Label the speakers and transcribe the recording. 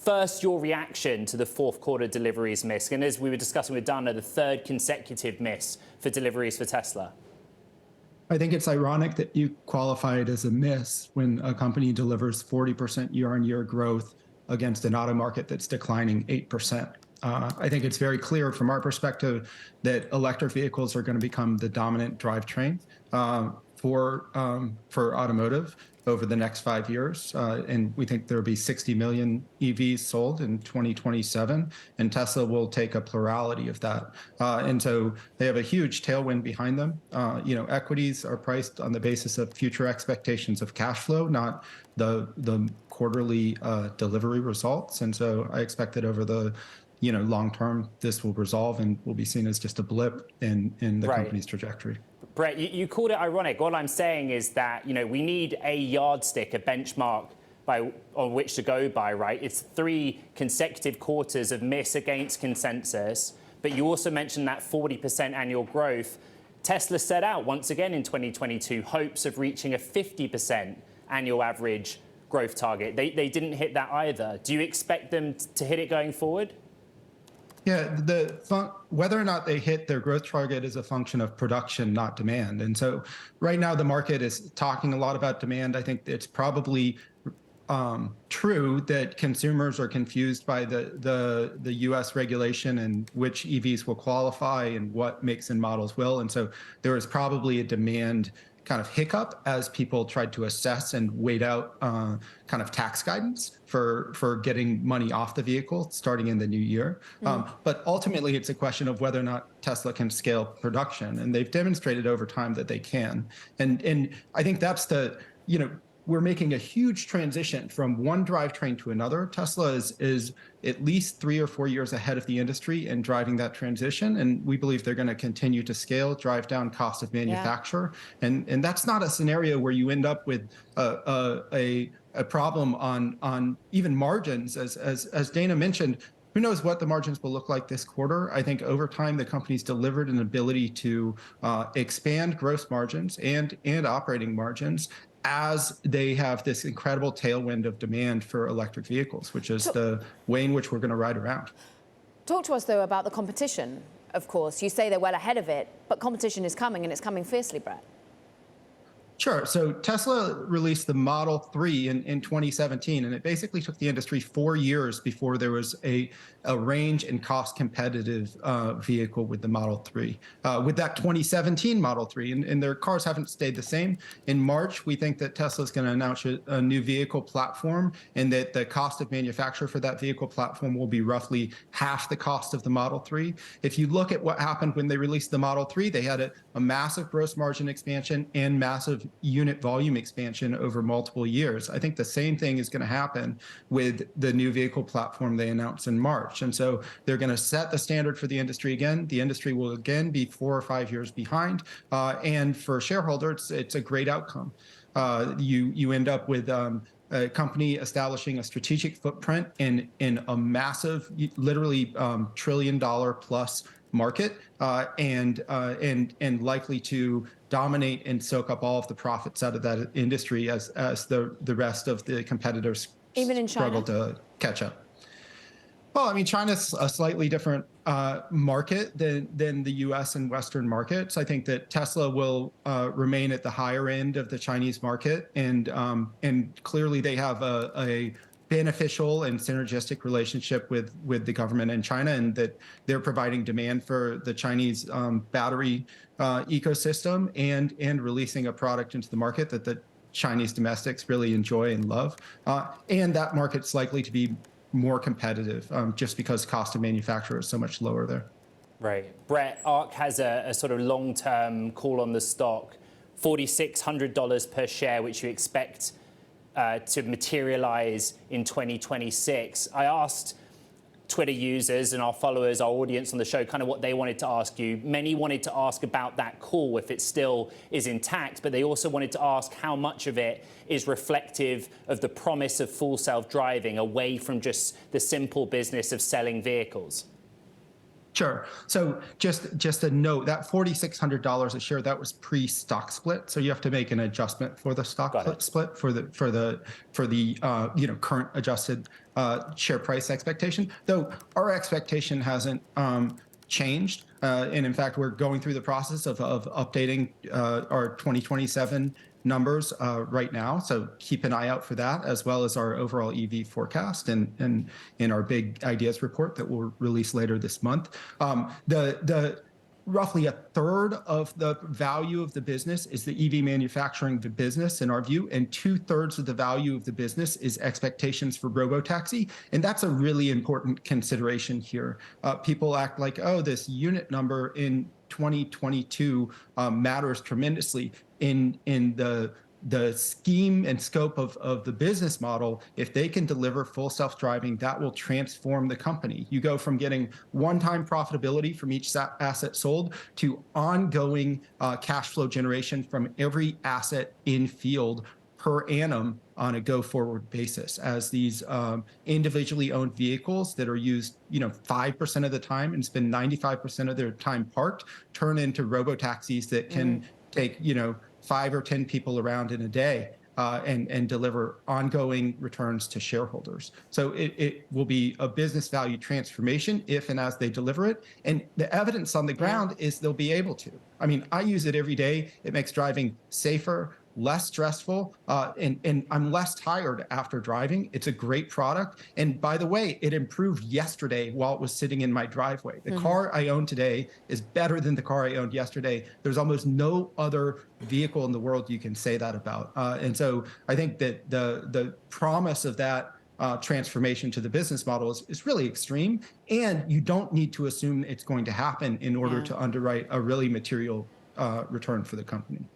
Speaker 1: First, your reaction to the fourth quarter deliveries miss. And as we were discussing with Dana, the third consecutive miss for deliveries for Tesla.
Speaker 2: I think it's ironic that you qualify it as a miss when a company delivers 40% year-on-year growth against an auto market that's declining 8%. I think it's very clear from our perspective that electric vehicles are going to become the dominant drivetrain for automotive over the next 5 years. And we think there'll be 60 million EVs sold in 2027, and Tesla will take a plurality of that. And so they have a huge tailwind behind them. Equities are priced on the basis of future expectations of cash flow, not the quarterly delivery results. And so I expect that over the long term, this will resolve and will be seen as just a blip in the company's trajectory.
Speaker 1: Brett, you called it ironic. What I'm saying is that we need a yardstick, a benchmark on which to go by, right? It's 3 consecutive quarters of miss against consensus, but you also mentioned that 40% annual growth. Tesla set out once again in 2022 hopes of reaching a 50% annual average growth target. They didn't hit that either. Do you expect them to hit it going forward?
Speaker 2: Yeah, whether or not they hit their growth target is a function of production, not demand. And so right now the market is talking a lot about demand. I think it's probably true that consumers are confused by the US regulation and which EVs will qualify and what makes and models will. And so there is probably a demand kind of hiccup as people tried to assess and wait out kind of tax guidance for getting money off the vehicle starting in the new year. But ultimately, it's a question of whether or not Tesla can scale production. And they've demonstrated over time that they can. And I think that's we're making a huge transition from one drivetrain to another. Tesla is at least 3 or 4 years ahead of the industry in driving that transition. And we believe they're going to continue to scale, drive down cost of manufacture. Yeah. And that's not a scenario where you end up with a problem on even margins. As Dana mentioned, who knows what the margins will look like this quarter. I think over time, the company's delivered an ability to expand gross margins and operating margins as they have this incredible tailwind of demand for electric vehicles, which is the way in which we're going to ride around.
Speaker 3: Talk to us, though, about the competition, of course. You say they're well ahead of it, but competition is coming, and it's coming fiercely, Brett.
Speaker 2: Sure. So Tesla released the Model 3 in 2017, and it basically took the industry 4 years before there was a range and cost competitive vehicle with the Model 3. With that 2017 Model 3, and their cars haven't stayed the same. In March, we think that Tesla is going to announce a new vehicle platform, and that the cost of manufacture for that vehicle platform will be roughly half the cost of the Model 3. If you look at what happened when they released the Model 3, they had a massive gross margin expansion and massive unit volume expansion over multiple years. I think the same thing is going to happen with the new vehicle platform they announced in March. And so they're going to set the standard for the industry again. The industry will again be 4 or 5 years behind. And for shareholders, it's a great outcome. You end up with a company establishing a strategic footprint in a massive, literally $1 trillion plus market, and likely to dominate and soak up all of the profits out of that industry as the rest of the competitors
Speaker 3: even in China
Speaker 2: struggle to catch up. Well, I mean, China's a slightly different market than the U.S. and Western markets. I think that Tesla will remain at the higher end of the Chinese market, and clearly they have a beneficial and synergistic relationship with the government in China, and that they're providing demand for the Chinese battery ecosystem and releasing a product into the market that the Chinese domestics really enjoy and love. And that market's likely to be more competitive just because cost of manufacture is so much lower there.
Speaker 1: Right. Brett, ARK has a sort of long-term call on the stock, $4,600 per share, which you expect to materialize in 2026. I asked Twitter users and our followers, our audience on the show, kind of what they wanted to ask you. Many wanted to ask about that call, if it still is intact, but they also wanted to ask how much of it is reflective of the promise of full self-driving away from just the simple business of selling vehicles.
Speaker 2: Sure. So just a note that $4,600 a share, that was pre-stock split. So you have to make an adjustment for the stock split for the current adjusted share price expectation. Though our expectation hasn't changed, and in fact we're going through the process of updating our 2027 numbers right now. So keep an eye out for that, as well as our overall EV forecast and in our big ideas report that we'll release later this month. The roughly a third of the value of the business is the EV manufacturing the business in our view, and 2/3 of the value of the business is expectations for robotaxi. And that's a really important consideration here. People act like, oh, this unit number in 2022 matters tremendously. In the scheme and scope of the business model, if they can deliver full self-driving, that will transform the company. You go from getting one-time profitability from each asset sold to ongoing cash flow generation from every asset in field per annum on a go-forward basis, as these individually owned vehicles that are used 5% of the time and spend 95% of their time parked turn into robotaxis that can take 5 or 10 people around in a day and deliver ongoing returns to shareholders. So it will be a business value transformation if and as they deliver it. And the evidence on the ground is they'll be able to. I mean, I use it every day. It makes driving safer, less stressful, and I'm less tired after driving. It's a great product. And by the way, it improved yesterday while it was sitting in my driveway. The car I own today is better than the car I owned yesterday. There's almost no other vehicle in the world you can say that about. And so I think that the promise of that transformation to the business model is really extreme. And you don't need to assume it's going to happen in order to underwrite a really material return for the company.